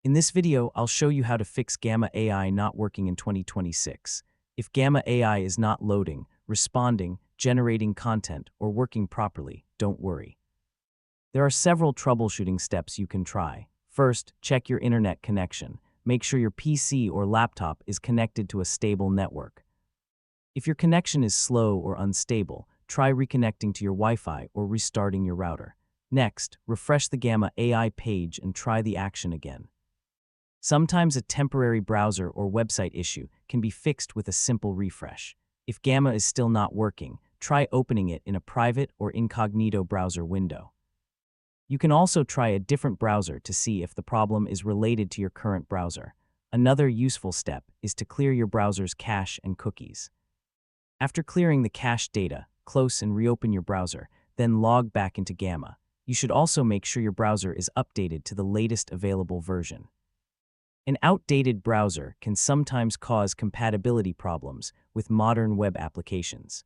In this video, I'll show you how to fix Gamma AI not working in 2026. If Gamma AI is not loading, responding, generating content, or working properly, don't worry. There are several troubleshooting steps you can try. First, check your internet connection. Make sure your PC or laptop is connected to a stable network. If your connection is slow or unstable, try reconnecting to your Wi-Fi or restarting your router. Next, refresh the Gamma AI page and try the action again. Sometimes a temporary browser or website issue can be fixed with a simple refresh. If Gamma is still not working, try opening it in a private or incognito browser window. You can also try a different browser to see if the problem is related to your current browser. Another useful step is to clear your browser's cache and cookies. After clearing the cache data, close and reopen your browser, then log back into Gamma. You should also make sure your browser is updated to the latest available version. An outdated browser can sometimes cause compatibility problems with modern web applications.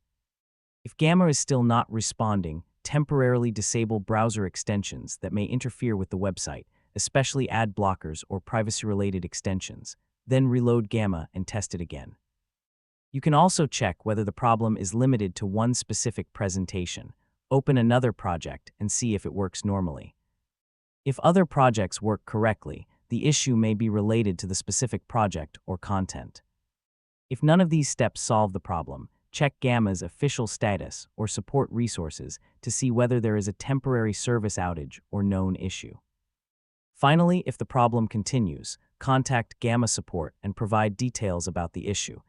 If Gamma is still not responding, temporarily disable browser extensions that may interfere with the website, especially ad blockers or privacy-related extensions. Then reload Gamma and test it again. You can also check whether the problem is limited to one specific presentation. Open another project and see if it works normally. If other projects work correctly, the issue may be related to the specific project or content. If none of these steps solve the problem, check Gamma's official status or support resources to see whether there is a temporary service outage or known issue. Finally, if the problem continues, contact Gamma support and provide details about the issue.